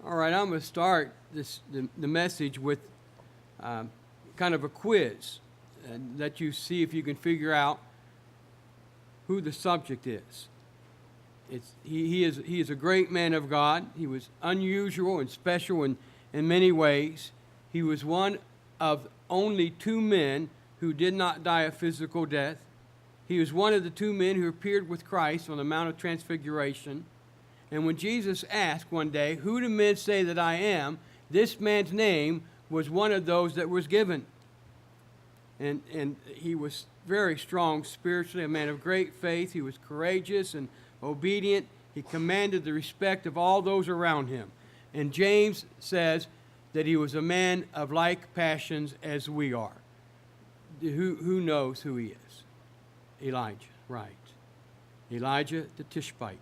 All right, I'm going to start the message with kind of a quiz and let you see if you can figure out who the subject is. He is a great man of God. He was unusual and special in many ways. He was one of only two men who did not die a physical death. He was one of the two men who appeared with Christ on the Mount of Transfiguration. And when Jesus asked one day, "Who do men say that I am?" this man's name was one of those that was given. And he was very strong spiritually, a man of great faith. He was courageous and obedient. He commanded the respect of all those around him. And James says that he was a man of like passions as we are. Who knows who he is? Elijah, right. Elijah the Tishbite.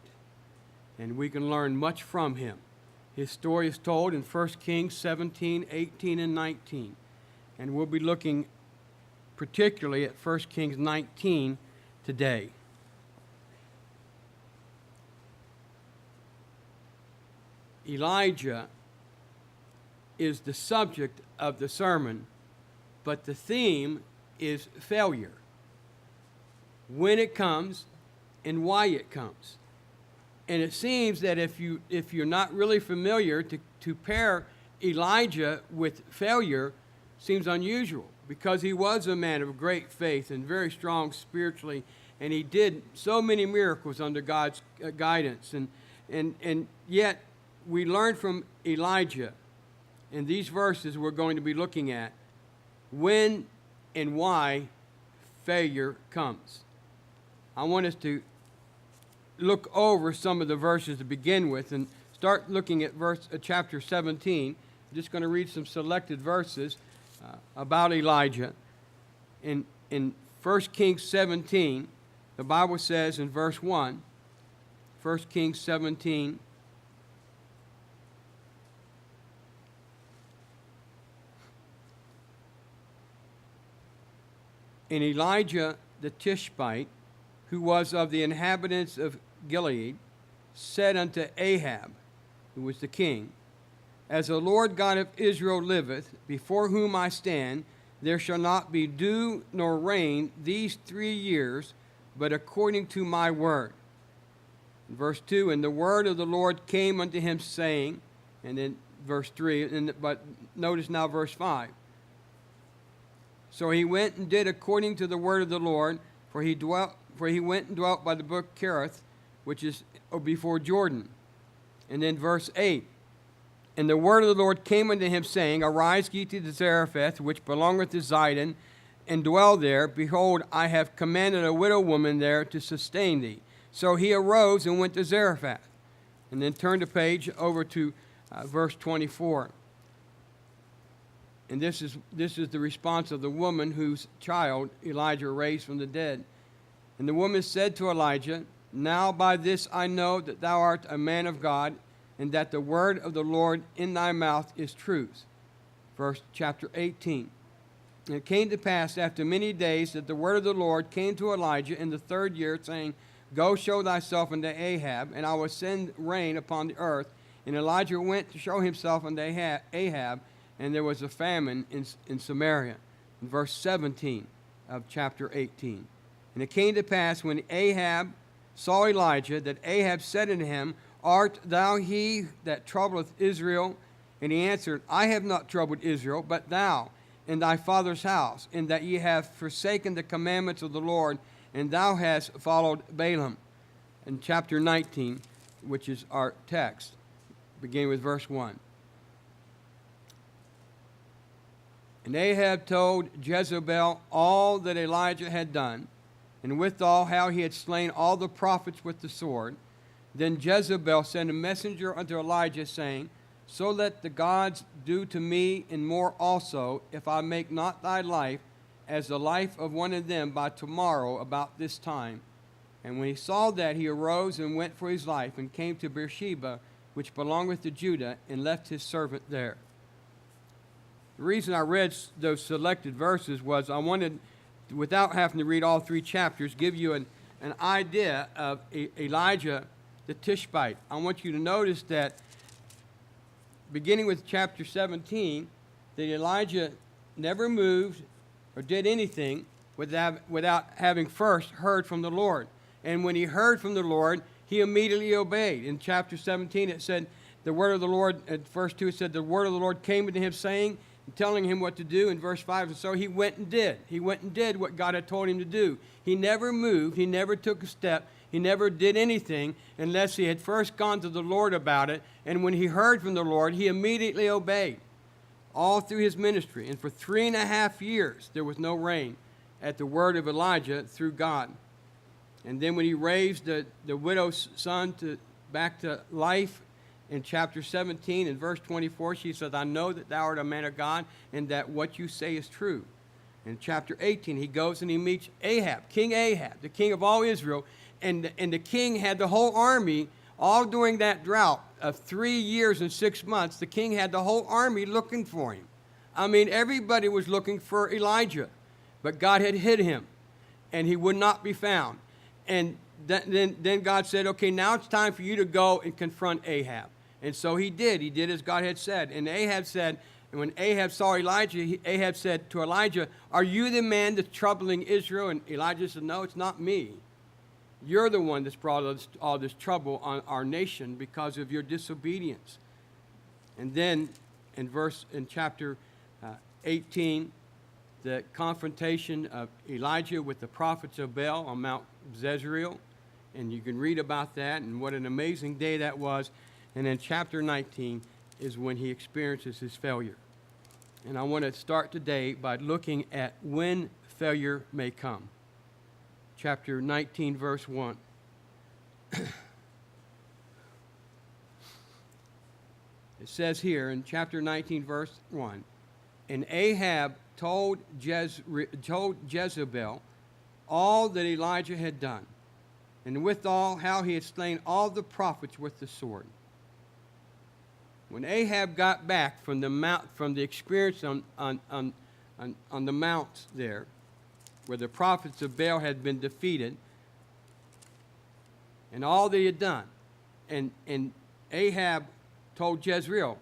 And we can learn much from him. His story is told in 1 Kings 17, 18, and 19. And we'll be looking particularly at 1 Kings 19 today. Elijah is the subject of the sermon, but the theme is failure. When it comes and why it comes. And it seems that if you're not really familiar, to pair Elijah with failure seems unusual, because he was a man of great faith and very strong spiritually, and he did so many miracles under God's guidance. And yet we learn from Elijah in these verses we're going to be looking at when and why failure comes. I want us to look over some of the verses to begin with and start looking at chapter 17. I'm just going to read some selected verses about Elijah. In 1 Kings 17, the Bible says in verse 1, 1 Kings 17, "And Elijah the Tishbite, who was of the inhabitants of Gilead, said unto Ahab," who was the king, "As the Lord God of Israel liveth, before whom I stand, there shall not be dew nor rain these 3 years, but according to my word." In verse 2, "And the word of the Lord came unto him, saying," and then verse 3, but notice now verse 5. "So he went and did according to the word of the Lord, for he went and dwelt by the brook Kerith, which is before Jordan." And then verse 8, "And the word of the Lord came unto him, saying, Arise, ye to Zarephath, which belongeth to Zidon, and dwell there. Behold, I have commanded a widow woman there to sustain thee. So he arose and went to Zarephath." And then turn the page over to verse 24. And this is the response of the woman whose child Elijah raised from the dead. "And the woman said to Elijah, Now by this I know that thou art a man of God, and that the word of the Lord in thy mouth is truth." Verse chapter 18. "And it came to pass after many days that the word of the Lord came to Elijah in the 3rd year, saying, Go show thyself unto Ahab, and I will send rain upon the earth. And Elijah went to show himself unto Ahab, and there was a famine in Samaria." In verse 17 of chapter 18. "And it came to pass when Ahab saw Elijah, that Ahab said unto him, Art thou he that troubleth Israel? And he answered, I have not troubled Israel, but thou and thy father's house, in that ye have forsaken the commandments of the Lord, and thou hast followed Balaam." In chapter 19, which is our text, beginning with verse 1. "And Ahab told Jezebel all that Elijah had done, and withal how he had slain all the prophets with the sword. Then Jezebel sent a messenger unto Elijah, saying, So let the gods do to me and more also, if I make not thy life as the life of one of them by tomorrow about this time. And when he saw that, he arose and went for his life, and came to Beersheba, which belongeth to Judah, and left his servant there." The reason I read those selected verses was I wanted, without having to read all 3 chapters, give you an idea of Elijah the Tishbite. I want you to notice that beginning with chapter 17, that Elijah never moved or did anything without having first heard from the Lord. And when he heard from the Lord, he immediately obeyed. In chapter 17, it said, the word of the Lord, at verse 2, it said, the word of the Lord came to him saying, and telling him what to do. In verse 5, and so he went and did. He went and did what God had told him to do. He never moved. He never took a step. He never did anything unless he had first gone to the Lord about it. And when he heard from the Lord, he immediately obeyed all through his ministry. And for 3.5 years, there was no rain at the word of Elijah through God. And then when he raised the widow's son back to life, in chapter 17, in verse 24, she says, I know that thou art a man of God, and that what you say is true. In chapter 18, he goes and he meets Ahab, King Ahab, the king of all Israel, and the king had the whole army, all during that drought of 3 years and 6 months, the king had the whole army looking for him. I mean, everybody was looking for Elijah, but God had hid him, and he would not be found. And then God said, okay, now it's time for you to go and confront Ahab. And so he did. He did as God had said. And Ahab said, and when Ahab saw Elijah, Ahab said to Elijah, are you the man that's troubling Israel? And Elijah said, no, it's not me. You're the one that's brought all this trouble on our nation because of your disobedience. And then in chapter 18, the confrontation of Elijah with the prophets of Baal on Mount Jezreel. And you can read about that and what an amazing day that was. And then chapter 19 is when he experiences his failure. And I want to start today by looking at when failure may come. Chapter 19, verse 1. It says here in chapter 19, verse 1, and Ahab told Jezebel all that Elijah had done, and withal how he had slain all the prophets with the sword. When Ahab got back from the experience on the mounts there, where the prophets of Baal had been defeated, and all they had done, and Ahab told Jezreel,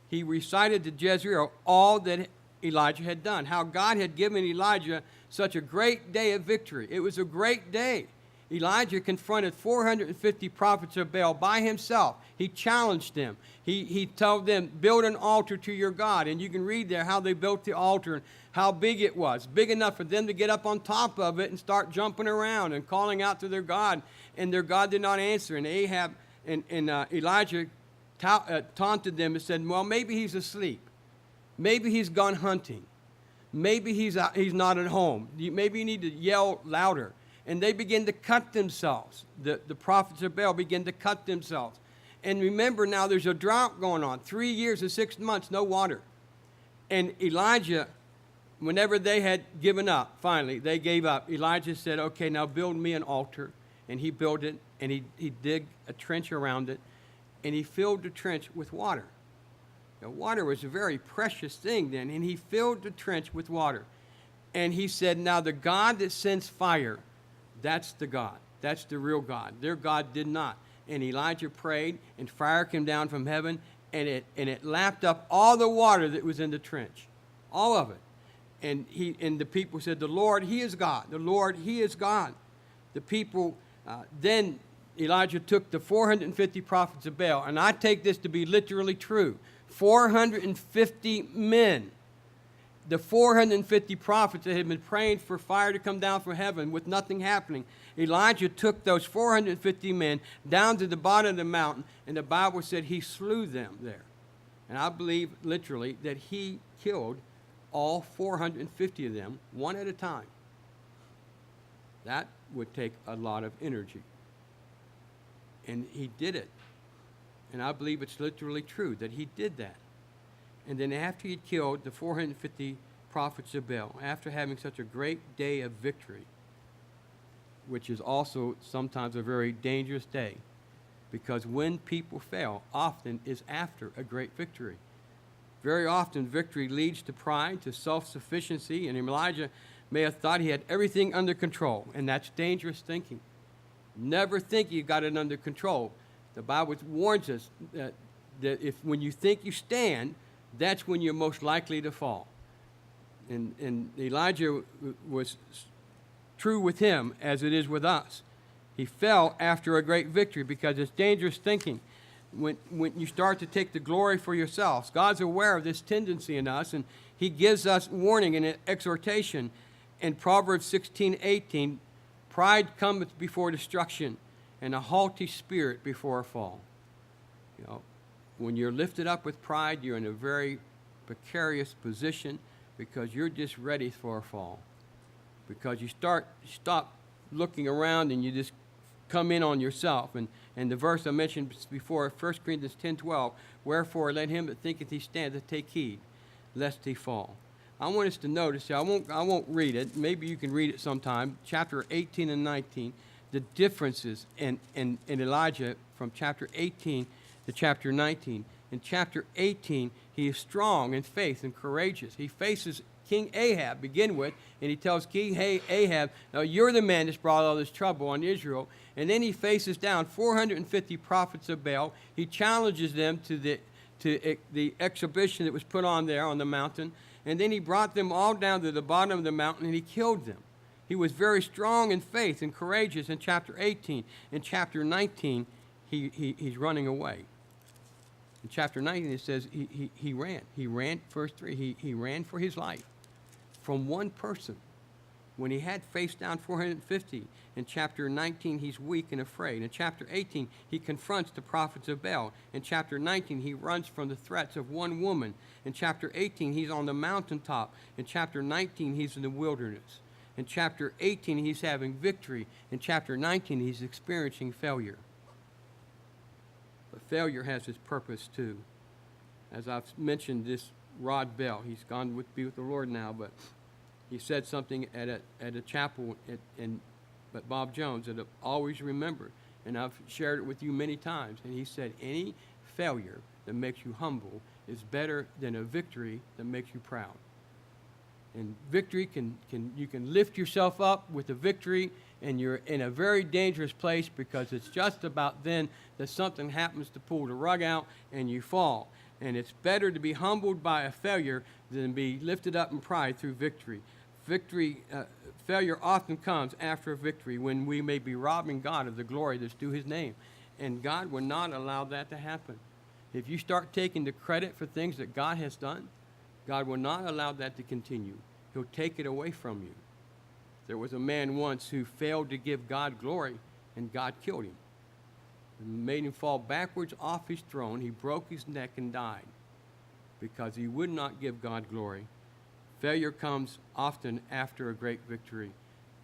he recited to Jezreel all that Elijah had done, how God had given Elijah such a great day of victory. It was a great day. Elijah confronted 450 prophets of Baal by himself. He challenged them. He told them, build an altar to your God. And you can read there how they built the altar and how big it was. Big enough for them to get up on top of it and start jumping around and calling out to their God. And their God did not answer. And Ahab and Elijah taunted them and said, well, maybe he's asleep. Maybe he's gone hunting. Maybe he's not at home. Maybe you need to yell louder. And they begin to cut themselves. The prophets of Baal begin to cut themselves. And remember now, there's a drought going on. 3 years and 6 months, no water. And Elijah, whenever they had given up, finally, they gave up. Elijah said, okay, now build me an altar. And he built it, and he dug a trench around it, and he filled the trench with water. Now, water was a very precious thing then, and he filled the trench with water. And he said, now the God that sends fire, that's the God. That's the real God. Their God did not. And Elijah prayed, and fire came down from heaven, and it lapped up all the water that was in the trench, all of it. And the people said, the Lord, He is God. The Lord, He is God. The people, then Elijah took the 450 prophets of Baal, and I take this to be literally true. 450 men. The 450 prophets that had been praying for fire to come down from heaven with nothing happening. Elijah took those 450 men down to the bottom of the mountain, and the Bible said he slew them there. And I believe literally that he killed all 450 of them, one at a time. That would take a lot of energy. And he did it. And I believe it's literally true that he did that. And then after he killed the 450 prophets of Baal, after having such a great day of victory, which is also sometimes a very dangerous day, because when people fail, often is after a great victory. Very often victory leads to pride, to self-sufficiency, and Elijah may have thought he had everything under control, and that's dangerous thinking. Never think you got it under control. The Bible warns us that that if when you think you stand, that's when you're most likely to fall. And Elijah was true with him as it is with us. He fell after a great victory because it's dangerous thinking. When you start to take the glory for yourselves, God's aware of this tendency in us, and he gives us warning and exhortation in Proverbs 16:18. Pride cometh before destruction, and a haughty spirit before a fall. You know, when you're lifted up with pride, you're in a very precarious position because you're just ready for a fall. Because you stop looking around and you just come in on yourself. And the verse I mentioned before, 1 Corinthians 10:12, wherefore let him that thinketh he standeth take heed, lest he fall. I want us to notice, I won't read it, maybe you can read it sometime, chapter 18 and 19, the differences in Elijah from chapter 18 to chapter 19. In chapter 18, he is strong in faith and courageous. He faces King Ahab, begin with, and he tells King Ahab, now you're the man that's brought all this trouble on Israel. And then he faces down 450 prophets of Baal. He challenges them to the exhibition that was put on there on the mountain. And then he brought them all down to the bottom of the mountain and he killed them. He was very strong in faith and courageous in chapter 18. In chapter 19, he's running away. In chapter 19, it says he ran. He ran, verse 3, he ran for his life from one person. When he had faced down 450, in chapter 19, he's weak and afraid. In chapter 18, he confronts the prophets of Baal. In chapter 19, he runs from the threats of one woman. In chapter 18, he's on the mountaintop. In chapter 19, he's in the wilderness. In chapter 18, he's having victory. In chapter 19, he's experiencing failure. But failure has its purpose too. As I've mentioned, this Rod Bell, he's gone to be with the Lord now, but he said something at a chapel at Bob Jones that I've always remembered, and I've shared it with you many times. And he said, any failure that makes you humble is better than a victory that makes you proud. And victory you can lift yourself up with a victory, and you're in a very dangerous place because it's just about then that something happens to pull the rug out and you fall. And it's better to be humbled by a failure than be lifted up in pride through victory. Failure often comes after a victory when we may be robbing God of the glory that's due his name. And God will not allow that to happen. If you start taking the credit for things that God has done, God will not allow that to continue. He'll take it away from you. There was a man once who failed to give God glory, and God killed him. And made him fall backwards off his throne. He broke his neck and died because he would not give God glory. Failure comes often after a great victory.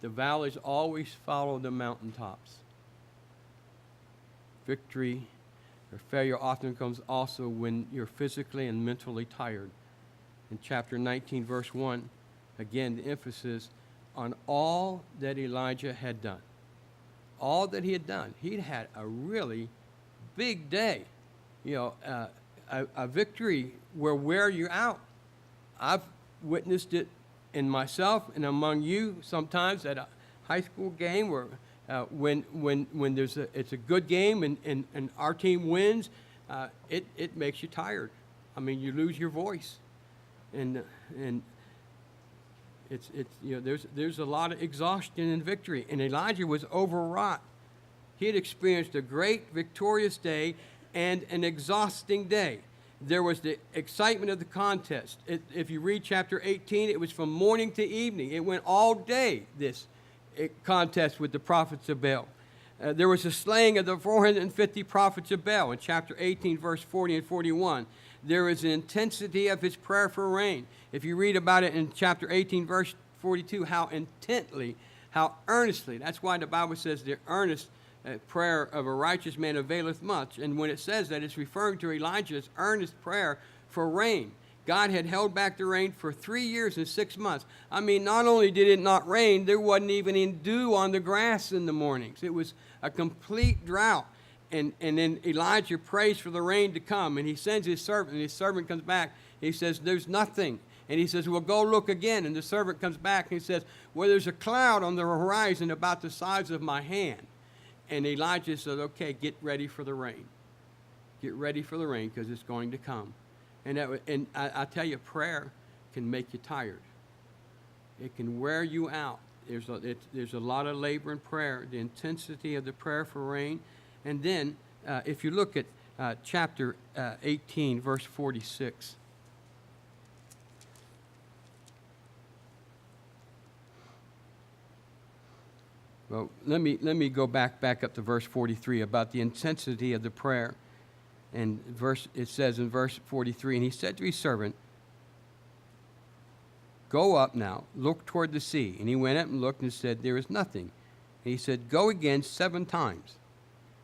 The valleys always follow the mountaintops. Victory or failure often comes also when you're physically and mentally tired. In chapter 19, verse 1, again, the emphasis on all that Elijah had done. All that he had done. He'd had a really big day. You know, a victory will wear you out. I've witnessed it in myself and among you sometimes at a high school game where when it's a good game and our team wins, it makes you tired. I mean, you lose your voice. And it's you know there's a lot of exhaustion in victory, and Elijah was overwrought. He had experienced a great victorious day and an exhausting day. There was the excitement of the contest. If you read chapter 18, it was from morning to evening. It went all day, this contest with the prophets of Baal. There was the slaying of the 450 prophets of Baal in chapter 18, verse 40 and 41. There is an intensity of his prayer for rain. If you read about it in chapter 18, verse 42, how intently, how earnestly. That's why the Bible says the earnest prayer of a righteous man availeth much. And when it says that, it's referring to Elijah's earnest prayer for rain. God had held back the rain for 3 years and 6 months. I mean, not only did it not rain, there wasn't even any dew on the grass in the mornings. It was a complete drought. And then Elijah prays for the rain to come, and he sends his servant, and his servant comes back. He says, there's nothing. And he says, well, go look again. And the servant comes back, and he says, well, there's a cloud on the horizon about the size of my hand. And Elijah said, okay, get ready for the rain. Get ready for the rain because it's going to come. And I tell you, prayer can make you tired. It can wear you out. There's a lot of labor in prayer, the intensity of the prayer for rain. And then if you look at chapter 18, verse 46. Well, let me go back up to verse 43 about the intensity of the prayer. And it says in verse 43, and he said to his servant, "Go up now, look toward the sea." And he went up and looked and said, "There is nothing." And he said, "Go again 7 times.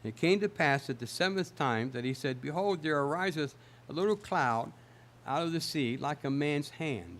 And it came to pass at the 7th time that he said, "Behold, there ariseth a little cloud out of the sea like a man's hand."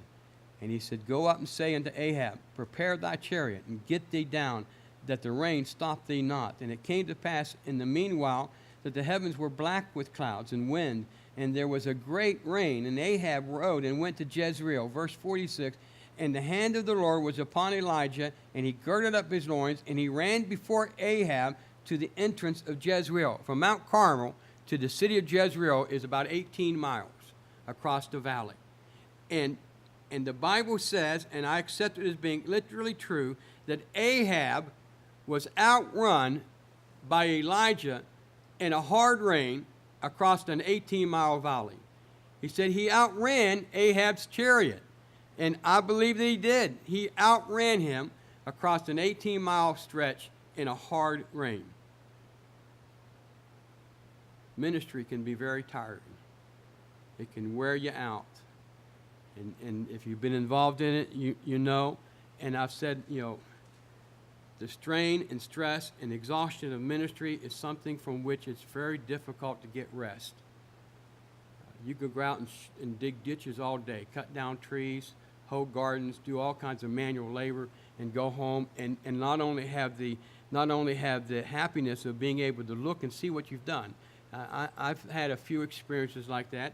And he said, "Go up and say unto Ahab, Prepare thy chariot, and get thee down, that the rain stop thee not." And it came to pass in the meanwhile that the heavens were black with clouds and wind, and there was a great rain. And Ahab rode and went to Jezreel. Verse 46, and the hand of the Lord was upon Elijah, and he girded up his loins, and he ran before Ahab to the entrance of Jezreel. From Mount Carmel to the city of Jezreel is about 18 miles across the valley. And the Bible says, and I accept it as being literally true, that Ahab was outrun by Elijah in a hard rain across an 18-mile valley. He said he outran Ahab's chariot, and I believe that he did. He outran him across an 18-mile stretch in a hard rain. Ministry can be very tiring. It can wear you out. And if you've been involved in it, you know. And I've said, the strain and stress and exhaustion of ministry is something from which it's very difficult to get rest. You could go out and dig ditches all day, cut down trees, hoe gardens, do all kinds of manual labor, and go home and not only have the happiness of being able to look and see what you've done. I've had a few experiences like that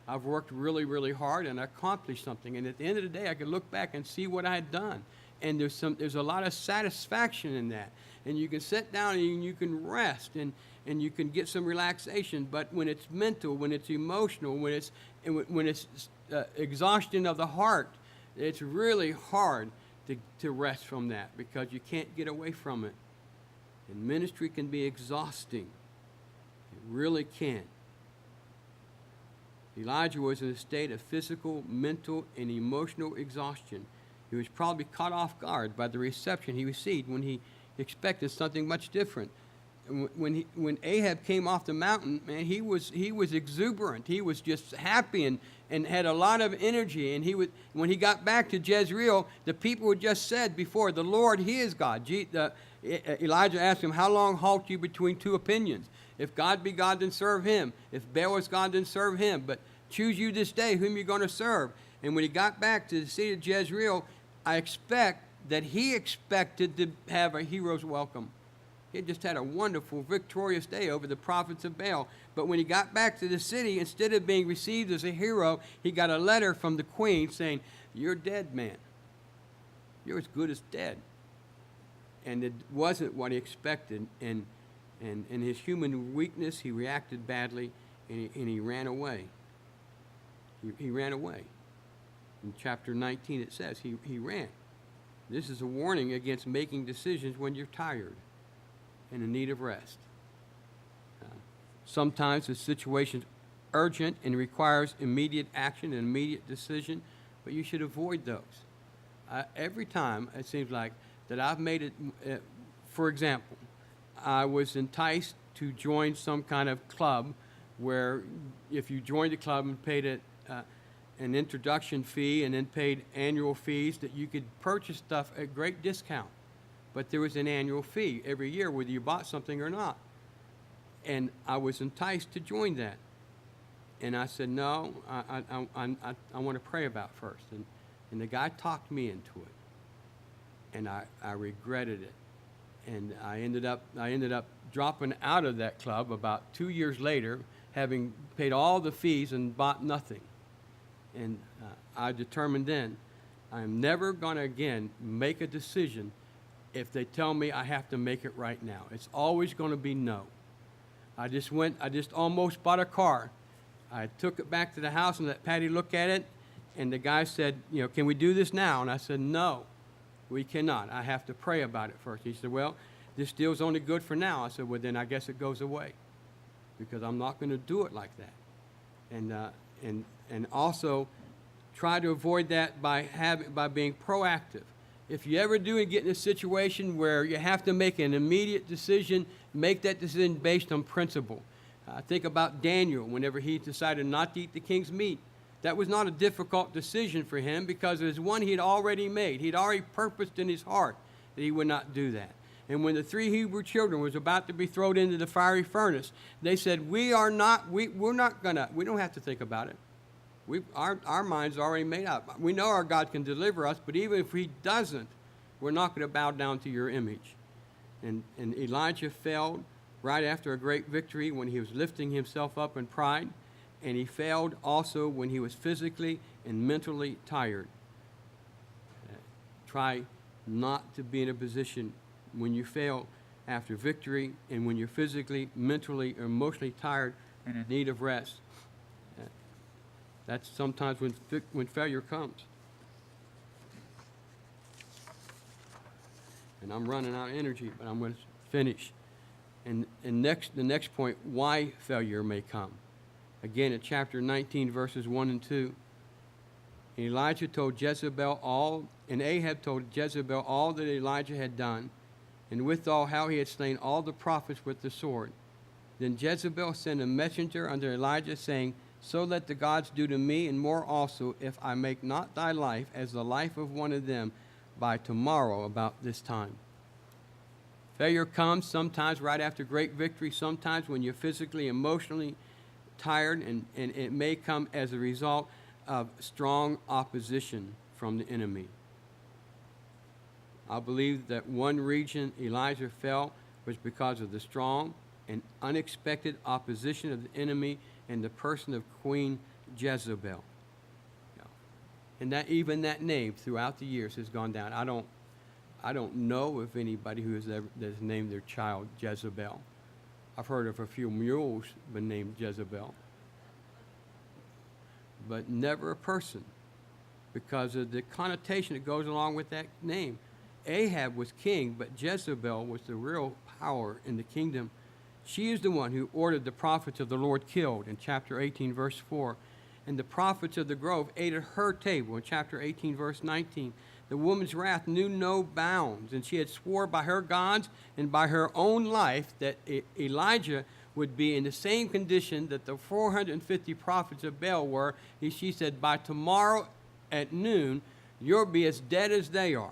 I've worked really, really hard and accomplished something. And at the end of the day, I could look back and see what I had done. And there's a lot of satisfaction in that. And you can sit down and you can rest and you can get some relaxation. But when it's mental, when it's emotional, when it's exhaustion of the heart, it's really hard to rest from that because you can't get away from it. And ministry can be exhausting. It really can. Elijah was in a state of physical, mental, and emotional exhaustion. He was probably caught off guard by the reception he received when he expected something much different. When Ahab came off the mountain, man, he was exuberant. He was just happy and had a lot of energy. And when he got back to Jezreel, the people had just said before, "The Lord, He is God." Elijah asked him, "How long halt you between 2 opinions? If God be God, then serve Him. If Baal is God, then serve him. But choose you this day whom you're going to serve." And when he got back to the city of Jezreel, I expect that he expected to have a hero's welcome. He had just had a wonderful, victorious day over the prophets of Baal. But when he got back to the city, instead of being received as a hero, he got a letter from the queen saying, "You're dead, man. You're as good as dead." And it wasn't what he expected. And in his human weakness, he reacted badly, and he ran away. He ran away. In chapter 19, it says he ran. This is a warning against making decisions when you're tired and in need of rest. Sometimes the situation's urgent and requires immediate action and immediate decision, but you should avoid those. Every time, it seems like, that I've made it, for example, I was enticed to join some kind of club where if you joined the club and paid an introduction fee and then paid annual fees, that you could purchase stuff at great discount. But there was an annual fee every year whether you bought something or not. And I was enticed to join that. And I said, "No, I want to pray about it first." And the guy talked me into it. And I regretted it. And I ended up dropping out of that club about 2 years later, having paid all the fees and bought nothing. And I determined then, I'm never going to again make a decision if they tell me I have to make it right now. It's always going to be no. I just almost bought a car. I took it back to the house and let Patty look at it, and the guy said, can we do this now? And I said, no, we cannot. I have to pray about it first. He said, well, this deal's only good for now. I said, well, then I guess it goes away, because I'm not going to do it like that. And also try to avoid that by being proactive. If you ever do get in a situation where you have to make an immediate decision, make that decision based on principle. Think about Daniel whenever he decided not to eat the king's meat. That was not a difficult decision for him, because it was one he had already made. He'd already purposed in his heart that he would not do that. And when the 3 Hebrew children was about to be thrown into the fiery furnace, they said, we're not gonna, we don't have to think about it. Our mind's already made up. We know our God can deliver us, but even if he doesn't, we're not going to bow down to your image. And Elijah failed right after a great victory when he was lifting himself up in pride, and he failed also when he was physically and mentally tired. Try not to be in a position when you fail after victory and when you're physically, mentally, or emotionally tired, in need of rest. That's sometimes when failure comes. And I'm running out of energy, but I'm going to finish. And the next point, why failure may come. Again, in chapter 19, verses 1 and 2, Elijah told Jezebel all, and Ahab told Jezebel all that Elijah had done, and withal how he had slain all the prophets with the sword. Then Jezebel sent a messenger unto Elijah, saying, so let the gods do to me, and more also, if I make not thy life as the life of one of them by tomorrow about this time. Failure comes sometimes right after great victory, sometimes when you're physically, emotionally tired, and it may come as a result of strong opposition from the enemy. I believe that one reason Elijah fell was because of the strong and unexpected opposition of the enemy in the person of Queen Jezebel. And that even that name throughout the years has gone down. I don't know of anybody who has named their child Jezebel. I've heard of a few mules been named Jezebel. But never a person, because of the connotation that goes along with that name. Ahab was king, but Jezebel was the real power in the kingdom. She is the one who ordered the prophets of the Lord killed in chapter 18, verse 4. And the prophets of the grove ate at her table in chapter 18, verse 19. The woman's wrath knew no bounds, and she had swore by her gods and by her own life that Elijah would be in the same condition that the 450 prophets of Baal were. She said, by tomorrow at noon, you'll be as dead as they are.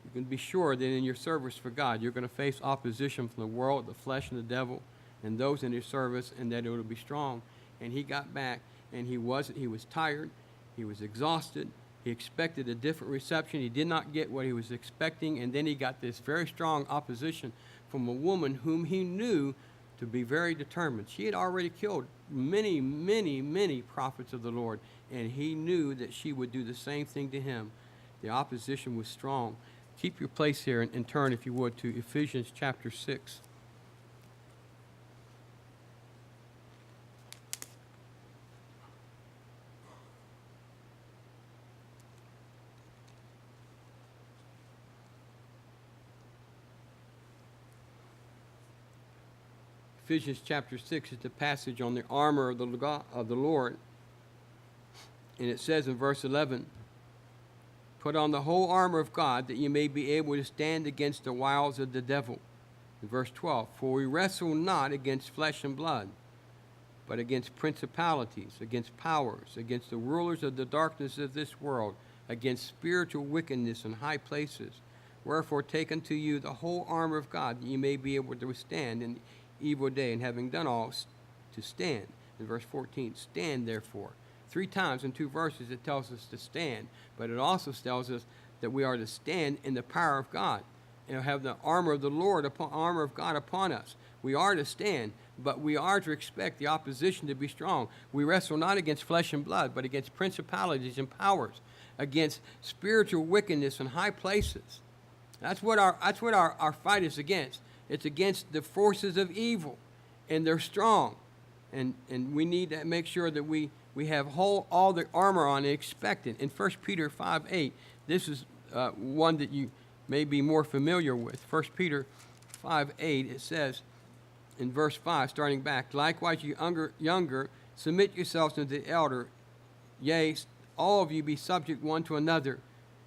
You can be sure that in your service for God, you're going to face opposition from the world, the flesh, and the devil, and those in his service, and that it will be strong. And he got back, and he was tired, he was exhausted, he expected a different reception, he did not get what he was expecting, and then he got this very strong opposition from a woman whom he knew to be very determined. She had already killed many, many, many prophets of the Lord, and he knew that she would do the same thing to him. The opposition was strong. Keep your place here and turn, if you would, to Ephesians chapter 6. Ephesians chapter 6 is the passage on the armor of the Lord. And it says in verse 11, put on the whole armor of God, that you may be able to stand against the wiles of the devil. In verse 12, for we wrestle not against flesh and blood, but against principalities, against powers, against the rulers of the darkness of this world, against spiritual wickedness in high places. Wherefore take unto you the whole armor of God, that you may be able to withstand in the evil day, and having done all, to stand. In verse 14, stand therefore. 3 times in 2 verses it tells us to stand, but it also tells us that we are to stand in the power of God and have the armor of the Lord, armor of God upon us. We are to stand, but we are to expect the opposition to be strong. We wrestle not against flesh and blood, but against principalities and powers, against spiritual wickedness in high places. That's what our fight is against. It's against the forces of evil, and they're strong. And we need to make sure that we have all the armor on expectant. In 1 Peter 5:8, this is one that you may be more familiar with. 1 Peter 5:8, it says in verse 5, starting back, likewise you younger, submit yourselves to the elder. Yea, all of you be subject one to another,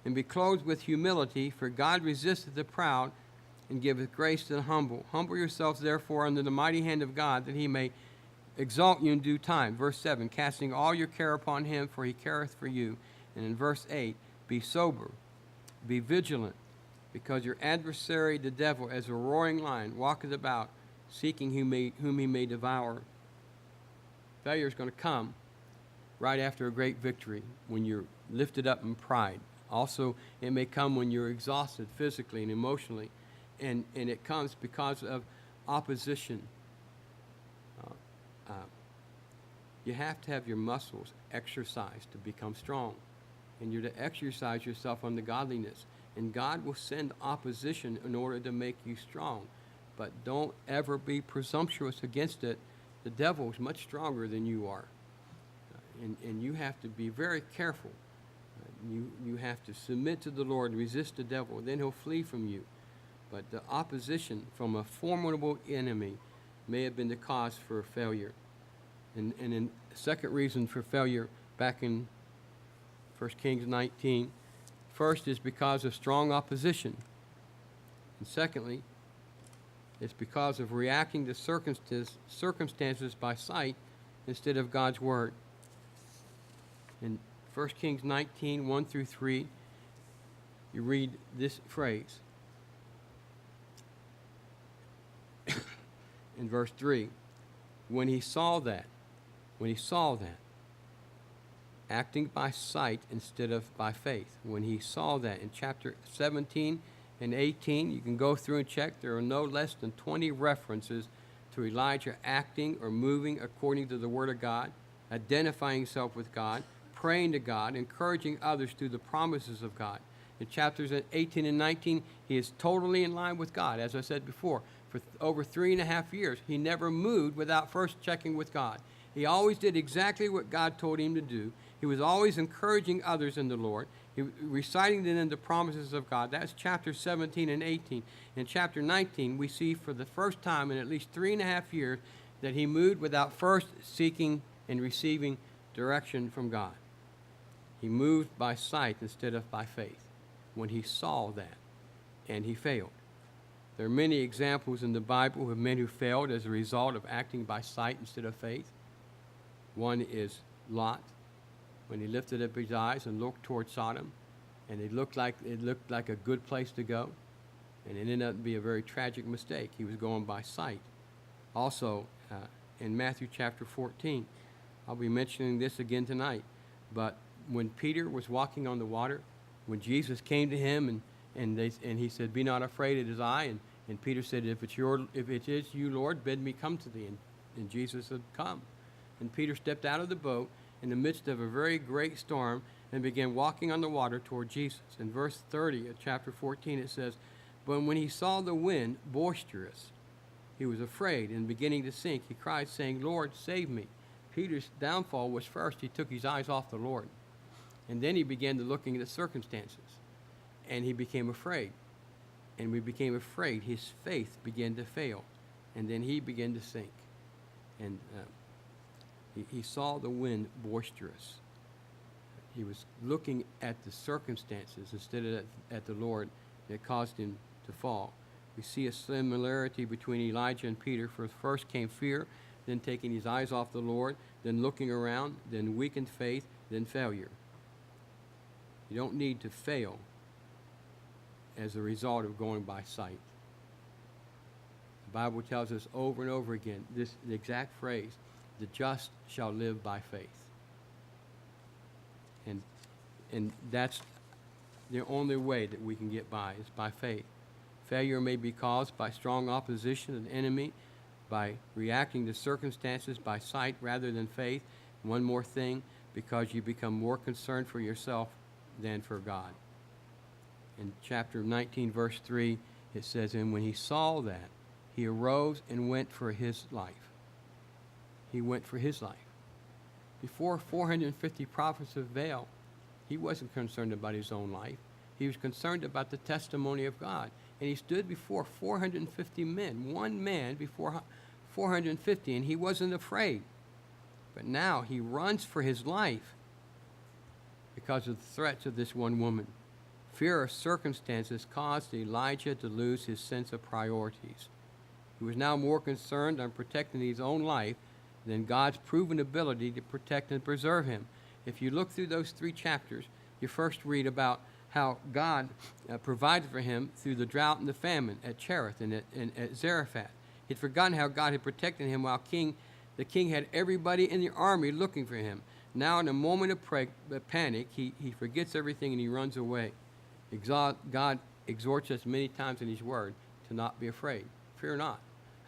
and be clothed with humility, for God resisteth the proud, and giveth grace to the humble. Humble yourselves therefore under the mighty hand of God, that he may exalt you in due time. Verse 7, casting all your care upon him, for he careth for you. And in verse 8, be sober, be vigilant, because your adversary the devil, as a roaring lion, walketh about, seeking whom he may devour. Failure is going to come right after a great victory, when you're lifted up in pride. Also, it may come when you're exhausted physically and emotionally, and it comes because of opposition. You have to have your muscles exercised to become strong, and you're to exercise yourself on the godliness, and God will send opposition in order to make you strong. But don't ever be presumptuous against it. The devil is much stronger than you are, and you have to be very careful. You have to submit to the Lord, resist the devil, then he'll flee from you. But the opposition from a formidable enemy may have been the cause for failure. And then the second reason for failure, back in 1 Kings 19, first is because of strong opposition. And secondly, it's because of reacting to circumstances by sight instead of God's word. In 1 Kings 19, 1 through 3, you read this phrase. In verse 3, when he saw that, acting by sight instead of by faith, when he saw that, in chapter 17 and 18, you can go through and check, there are no less than 20 references to Elijah acting or moving according to the word of God, identifying himself with God, praying to God, encouraging others through the promises of God. In chapters 18 and 19, he is totally in line with God. As I said before, for over 3.5 years, he never moved without first checking with God. He always did exactly what God told him to do. He was always encouraging others in the Lord. He reciting to them the promises of God. That's chapter 17 and 18. In chapter 19, we see for the first time in at least 3.5 years that he moved without first seeking and receiving direction from God. He moved by sight instead of by faith when he saw that, and he failed. There are many examples in the Bible of men who failed as a result of acting by sight instead of faith. One is Lot, when he lifted up his eyes and looked toward Sodom, and it looked like a good place to go, and it ended up being a very tragic mistake. He was going by sight. Also, in Matthew chapter 14, I'll be mentioning this again tonight, but when Peter was walking on the water, when Jesus came to him and he said, "Be not afraid, it is I," and Peter said, "If it is you, Lord, bid me come to thee." And Jesus said, "Come." And Peter stepped out of the boat in the midst of a very great storm and began walking on the water toward Jesus. In verse 30 of chapter 14, it says, "But when he saw the wind boisterous, he was afraid, and beginning to sink, he cried, saying, Lord, save me." Peter's downfall was first he took his eyes off the Lord, and then he began to looking at the circumstances, and he became afraid. And when he became afraid, his faith began to fail, and then he began to sink. And he saw the wind boisterous. He was looking at the circumstances instead of at the Lord that caused him to fall. We see a similarity between Elijah and Peter. For first came fear, then taking his eyes off the Lord, then looking around, then weakened faith, then failure. You don't need to fail as a result of going by sight. The Bible tells us over and over again the exact phrase, "The just shall live by faith." And that's the only way that we can get by, is by faith. Failure may be caused by strong opposition of the enemy, by reacting to circumstances by sight rather than faith. One more thing, because you become more concerned for yourself than for God. In chapter 19, verse 3, it says, "And when he saw that, he arose and went for his life. He went for his life. Before 450 prophets of Baal, he wasn't concerned about his own life. He was concerned about the testimony of God. And he stood before 450 men, one man before 450, and he wasn't afraid. But now he runs for his life because of the threats of this one woman. Fear of circumstances caused Elijah to lose his sense of priorities. He was now more concerned on protecting his own life than God's proven ability to protect and preserve him. If you look through those 3 chapters, you first read about how God provided for him through the drought and the famine at Cherith and at Zarephath. He'd forgotten how God had protected him while the king had everybody in the army looking for him. Now, in a moment of panic, he forgets everything and he runs away. God exhorts us many times in his word to not be afraid. Fear not.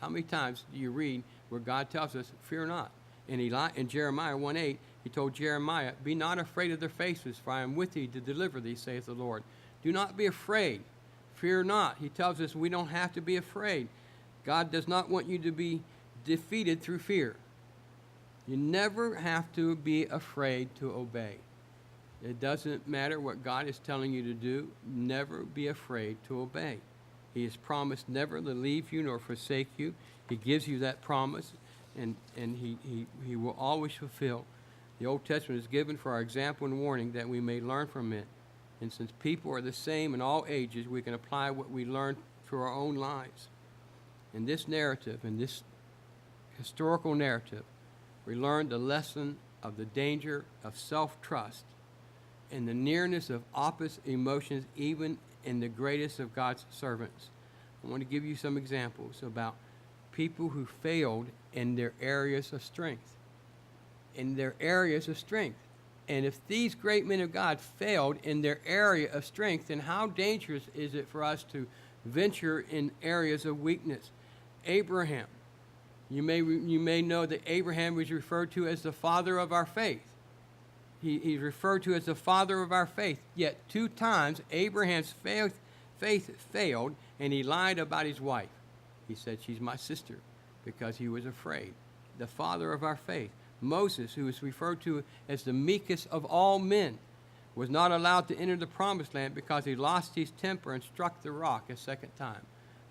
How many times do you read where God tells us, fear not? In Jeremiah 1:8, he told Jeremiah, be not afraid of their faces, for I am with thee to deliver thee, saith the Lord. Do not be afraid. Fear not. He tells us we don't have to be afraid. God does not want you to be defeated through fear. You never have to be afraid to obey. It doesn't matter what God is telling you to do. Never be afraid to obey. He has promised never to leave you nor forsake you. He gives you that promise, and he will always fulfill. The Old Testament is given for our example and warning that we may learn from it. And since people are the same in all ages, we can apply what we learn to our own lives. In this narrative, in this historical narrative, we learn the lesson of the danger of self-trust and the nearness of opposite emotions even in the greatest of God's servants. I want to give you some examples about people who failed in their areas of strength. In their areas of strength. And if these great men of God failed in their area of strength, then how dangerous is it for us to venture in areas of weakness? Abraham. You may know that Abraham was referred to as the father of our faith. He's referred to as the father of our faith. Yet 2 times Abraham's faith failed, and he lied about his wife. He said, she's my sister, because he was afraid. The father of our faith. Moses, who is referred to as the meekest of all men, was not allowed to enter the promised land because he lost his temper and struck the rock a second time.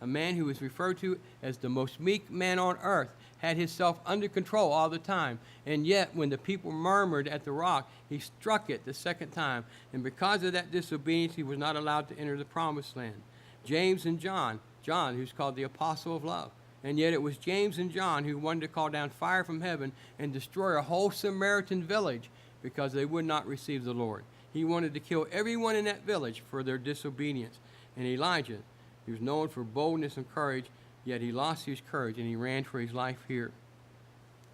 A man who is referred to as the most meek man on earth had himself under control all the time. And yet, when the people murmured at the rock, he struck it the second time. And because of that disobedience, he was not allowed to enter the promised land. James and John, who's called the apostle of love. And yet it was James and John who wanted to call down fire from heaven and destroy a whole Samaritan village because they would not receive the Lord. He wanted to kill everyone in that village for their disobedience. And Elijah, he was known for boldness and courage, yet he lost his courage and he ran for his life here.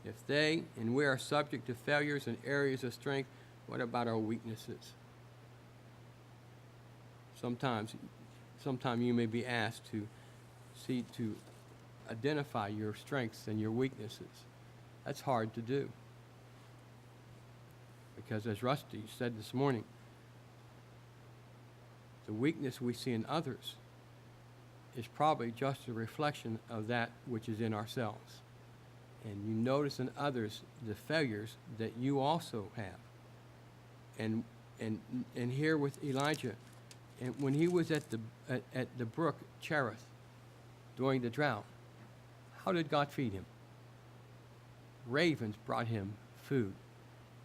If they and we are subject to failures in areas of strength, what about our weaknesses? Sometimes you may be asked to identify your strengths and your weaknesses. That's hard to do. Because as Rusty said this morning, the weakness we see in others is probably just a reflection of that which is in ourselves. And you notice in others the failures that you also have. And here with Elijah, and when he was at the brook Cherith during the drought, how did God feed him? Ravens brought him food.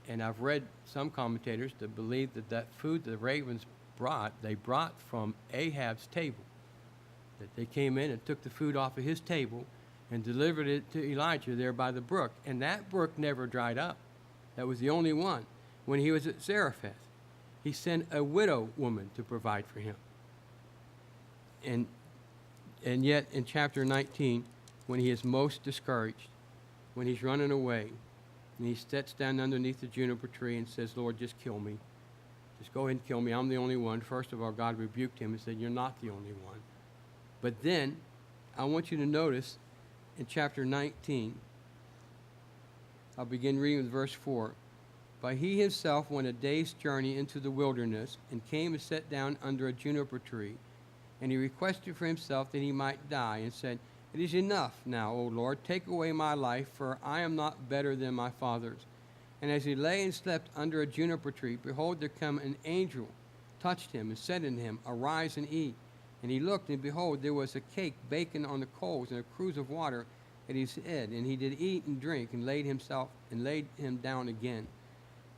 And I've read some commentators that believe that food the ravens brought, they brought from Ahab's table. That they came in and took the food off of his table and delivered it to Elijah there by the brook. And that brook never dried up. That was the only one. When he was at Zarephath, he sent a widow woman to provide for him. And yet in chapter 19, when he is most discouraged, when he's running away, and he sits down underneath the juniper tree and says, Lord, just kill me. Just go ahead and kill me. I'm the only one. First of all, God rebuked him and said, you're not the only one. But then, I want you to notice in chapter 19, I'll begin reading with verse 4. But he himself went a day's journey into the wilderness and came and sat down under a juniper tree. And he requested for himself that he might die and said, It is enough now, O Lord. Take away my life, for I am not better than my fathers. And as he lay and slept under a juniper tree, behold, there came an angel, touched him, and said unto him, Arise and eat. And he looked, and behold, there was a cake baken on the coals, and a cruse of water at his head. And he did eat and drink, and laid him down again.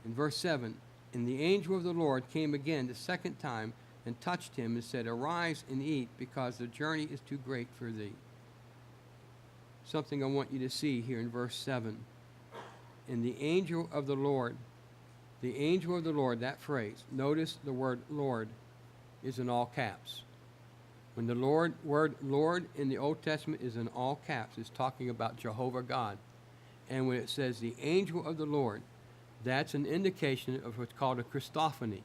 In verse 7, and the angel of the Lord came again the second time, and touched him, and said, Arise and eat, because the journey is too great for thee. Something I want you to see here in verse 7. And the angel of the Lord, that phrase, notice the word Lord is in all caps. When the word Lord in the Old Testament is in all caps, it's talking about Jehovah God. And when it says the angel of the Lord, that's an indication of what's called a Christophany,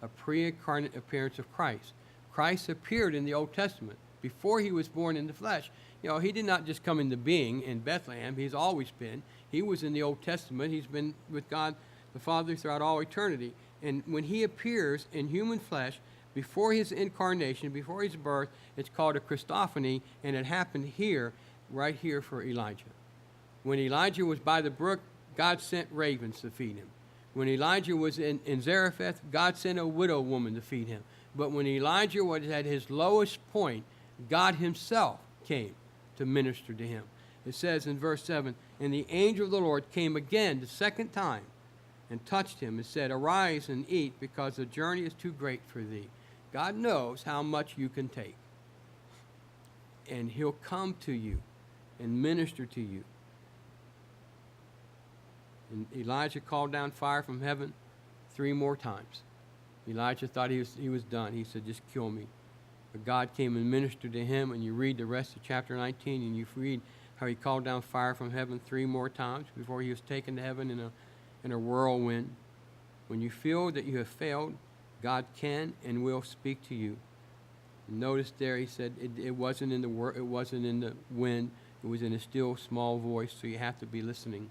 a pre-incarnate appearance of Christ. Christ appeared in the Old Testament before he was born in the flesh. You know, he did not just come into being in Bethlehem. He's always been. He was in the Old Testament. He's been with God the Father throughout all eternity. And when he appears in human flesh, before his incarnation, before his birth, it's called a Christophany, and it happened here, right here for Elijah. When Elijah was by the brook, God sent ravens to feed him. When Elijah was in Zarephath, God sent a widow woman to feed him. But when Elijah was at his lowest point, God himself came to minister to him. It says in verse 7, and the angel of the Lord came again the second time and touched him and said, Arise and eat, because the journey is too great for thee. God knows how much you can take. And he'll come to you and minister to you. And Elijah called down fire from heaven 3 more times. Elijah thought he was done. He said, just kill me. But God came and ministered to him, and you read the rest of chapter 19, and you read how he called down fire from heaven 3 more times before he was taken to heaven in a whirlwind. When you feel that you have failed, God can and will speak to you. And notice there he said it wasn't in the it wasn't in the wind, it was in a still small voice, so you have to be listening.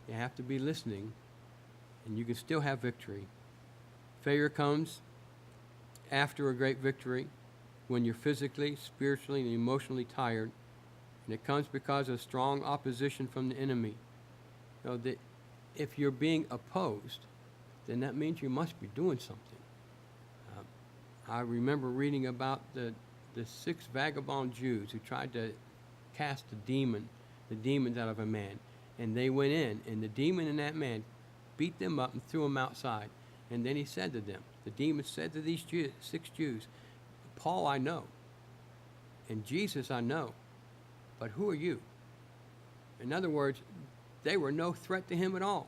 You have to be listening, and you can still have victory. Failure comes after a great victory when you're physically, spiritually, and emotionally tired. And it comes because of strong opposition from the enemy. You know, if you're being opposed, then that means you must be doing something. I remember reading about the 6 vagabond Jews who tried to cast the demons out of a man. And they went in, and the demon in that man beat them up and threw them outside. And then he said to them, the demon said to these 6 Jews, Paul I know, and Jesus I know, but who are you? In other words, they were no threat to him at all.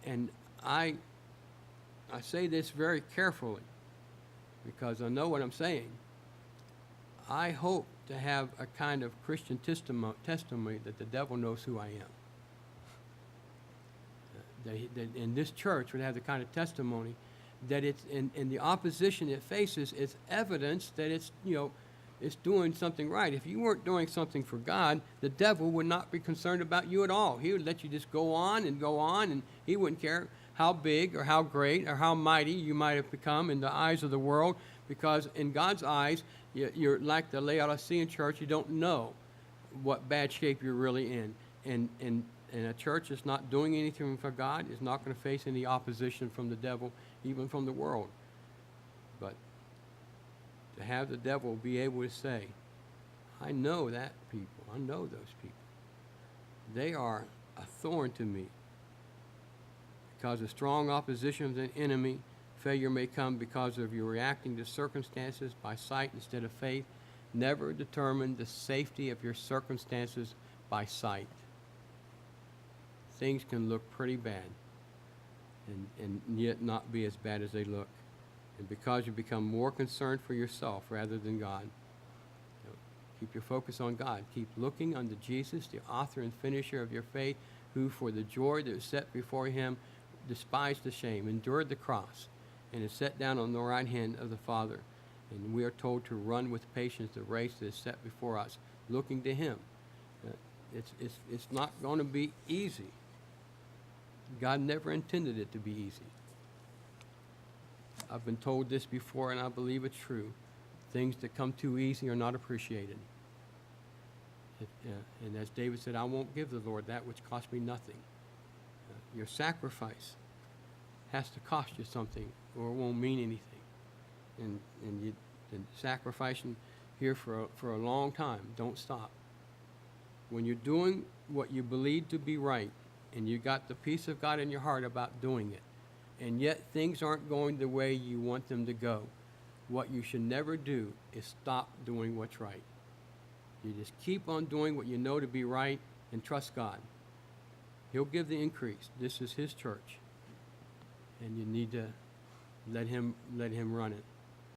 And I say this very carefully because I know what I'm saying. I hope to have a kind of Christian testimony that the devil knows who I am. That in this church would have the kind of testimony that it's in the opposition it faces, it's evidence that it's doing something right. If you weren't doing something for God, the devil would not be concerned about you at all. He would let you just go on, and he wouldn't care how big or how great or how mighty you might have become in the eyes of the world, because in God's eyes, you're like the Laodicean church. You don't know what bad shape you're really in. And a church that's not doing anything for God is not going to face any opposition from the devil, even from the world. But to have the devil be able to say, I know that people. I know those people. They are a thorn to me. Because of strong opposition of the enemy, failure may come because of you reacting to circumstances by sight instead of faith. Never determine the safety of your circumstances by sight. Things can look pretty bad and yet not be as bad as they look. And because you become more concerned for yourself rather than God, keep your focus on God. Keep looking unto Jesus, the author and finisher of your faith, who for the joy that was set before him despised the shame, endured the cross, and is set down on the right hand of the Father. And we are told to run with patience the race that is set before us, looking to him. It's not going to be easy. God never intended it to be easy. I've been told this before, and I believe it's true. Things that come too easy are not appreciated. And as David said, I won't give the Lord that which cost me nothing. Your sacrifice has to cost you something, or it won't mean anything. And you've been sacrificing here for a long time. Don't stop. When you're doing what you believe to be right, and you got the peace of God in your heart about doing it, and yet things aren't going the way you want them to go, what you should never do is stop doing what's right. You just keep on doing what you know to be right and trust God. He'll give the increase. This is His church, and you need to let Him run it.